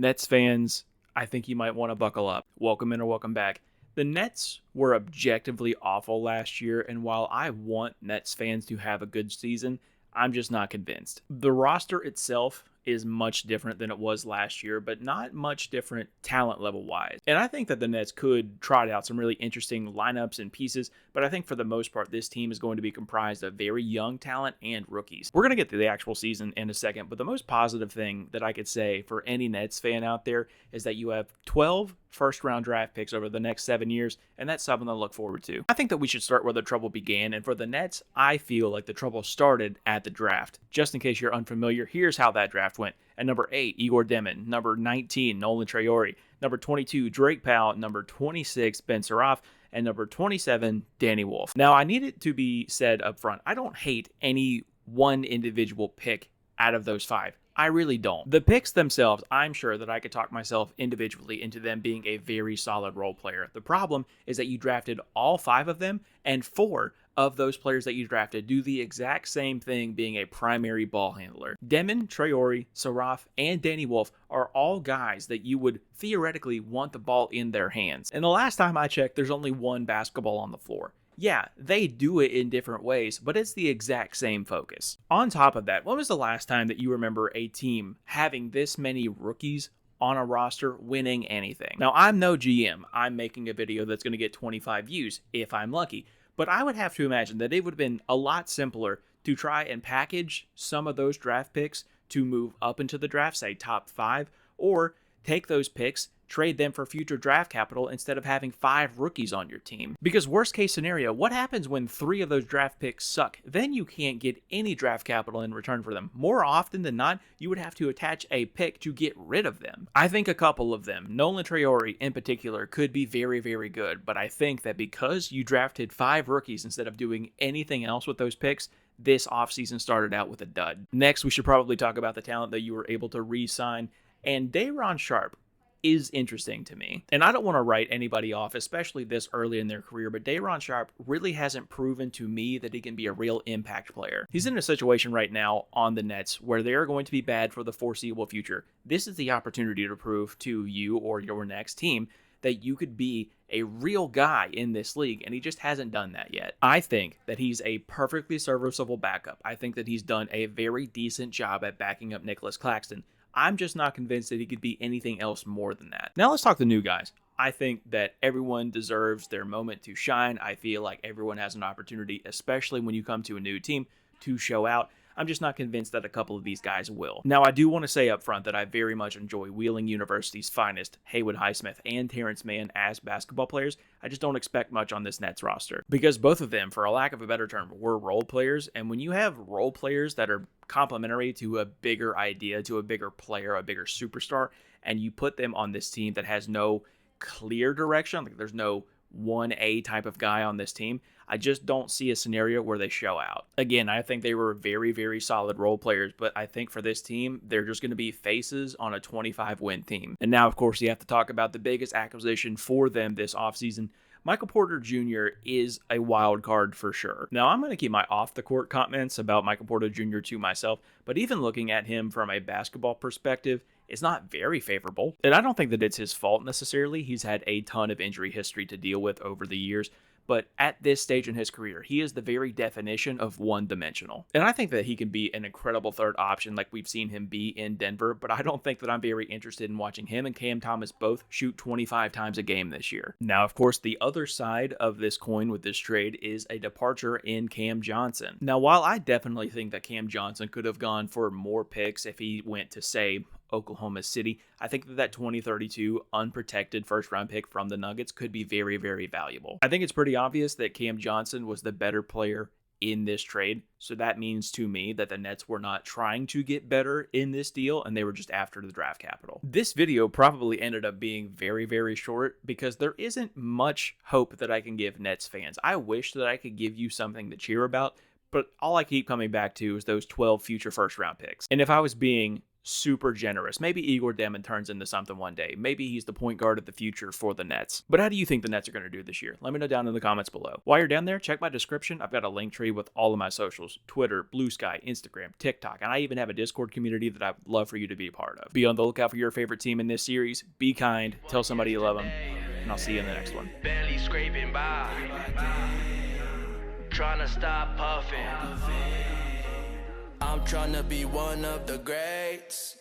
Nets fans, I think you might want to buckle up. Welcome in or welcome back. The Nets were objectively awful last year, and while I want Nets fans to have a good season, I'm just not convinced. The roster itself is much different than it was last year, but not much different talent level wise. And I think that the Nets could trot out some really interesting lineups and pieces, but I think for the most part, this team is going to be comprised of very young talent and rookies. We're going to get to the actual season in a second, but the most positive thing that I could say for any Nets fan out there is that you have 12 first-round draft picks over the next 7 years, and that's something to look forward to. I think that we should start where the trouble began, and for the Nets, I feel like the trouble started at the draft. Just in case you're unfamiliar, here's how that draft went. At number 8, Igor Demon. Number 19, Nolan Traore. Number 22, Drake Powell. Number 26, Ben Suraf. And number 27, Danny Wolf. Now, I need it to be said up front, I don't hate any one individual pick out of those 5. I really don't. The picks themselves, I'm sure that I could talk myself individually into them being a very solid role player. The problem is that you drafted all 5 of them, and 4 of those players that you drafted do the exact same thing, being a primary ball handler. Demon, Traore, Suraf, and Danny Wolf are all guys that you would theoretically want the ball in their hands. And the last time I checked, there's only one basketball on the floor. Yeah, they do it in different ways, but it's the exact same focus. On top of that, when was the last time that you remember a team having this many rookies on a roster winning anything? Now, I'm no GM. I'm making a video that's going to get 25 views if I'm lucky, but I would have to imagine that it would have been a lot simpler to try and package some of those draft picks to move up into the draft, say top 5, or take those picks, trade them for future draft capital instead of having 5 rookies on your team. Because worst case scenario, what happens when 3 of those draft picks suck? Then you can't get any draft capital in return for them. More often than not, you would have to attach a pick to get rid of them. I think a couple of them, Nolan Traore in particular, could be very, very good. But I think that because you drafted 5 rookies instead of doing anything else with those picks, this offseason started out with a dud. Next, we should probably talk about the talent that you were able to re-sign. And Day'Ron Sharpe is interesting to me. And I don't want to write anybody off, especially this early in their career, but Day'Ron Sharpe really hasn't proven to me that he can be a real impact player. He's in a situation right now on the Nets where they're going to be bad for the foreseeable future. This is the opportunity to prove to you or your next team that you could be a real guy in this league, and he just hasn't done that yet. I think that he's a perfectly serviceable backup. I think that he's done a very decent job at backing up Nicholas Claxton. I'm just not convinced that he could be anything else more than that. Now let's talk the new guys. I think that everyone deserves their moment to shine. I feel like everyone has an opportunity, especially when you come to a new team, to show out. I'm just not convinced that a couple of these guys will. Now, I do want to say up front that I very much enjoy Wheeling University's finest, Haywood Highsmith and Terrence Mann, as basketball players. I just don't expect much on this Nets roster because both of them, for a lack of a better term, were role players. And when you have role players that are complementary to a bigger idea, to a bigger player, a bigger superstar, and you put them on this team that has no clear direction, like there's no 1A type of guy on this team, I just don't see a scenario where they show out. Again, I think they were very, very solid role players, but I think for this team, they're just going to be faces on a 25-win team. And now, of course, you have to talk about the biggest acquisition for them this offseason. Michael Porter Jr. is a wild card for sure. Now, I'm going to keep my off-the-court comments about Michael Porter Jr. to myself, but even looking at him from a basketball perspective, it's not very favorable. And I don't think that it's his fault necessarily. He's had a ton of injury history to deal with over the years. But at this stage in his career, he is the very definition of one-dimensional. And I think that he can be an incredible third option like we've seen him be in Denver, but I don't think that I'm very interested in watching him and Cam Thomas both shoot 25 times a game this year. Now, of course, the other side of this coin with this trade is a departure in Cam Johnson. Now, while I definitely think that Cam Johnson could have gone for more picks if he went to, say, Oklahoma City, I think that 2032 unprotected first-round pick from the Nuggets could be very, very valuable. I think it's pretty obvious that Cam Johnson was the better player in this trade, so that means to me that the Nets were not trying to get better in this deal, and they were just after the draft capital. This video probably ended up being very, very short because there isn't much hope that I can give Nets fans. I wish that I could give you something to cheer about, but all I keep coming back to is those 12 future first-round picks. And if I was being super generous. Maybe Igor Demon turns into something one day. Maybe he's the point guard of the future for the Nets. But how do you think the Nets are going to do this year? Let me know down in the comments below. While you're down there, check my description. I've got a link tree with all of my socials: Twitter, Blue Sky, Instagram, TikTok, and I even have a Discord community that I would love for you to be a part of. Be on the lookout for your favorite team in this series. Be kind, tell somebody you love them, and I'll see you in the next one. Barely scraping by, trying to stop puffing. I'm trying to be one of the greats.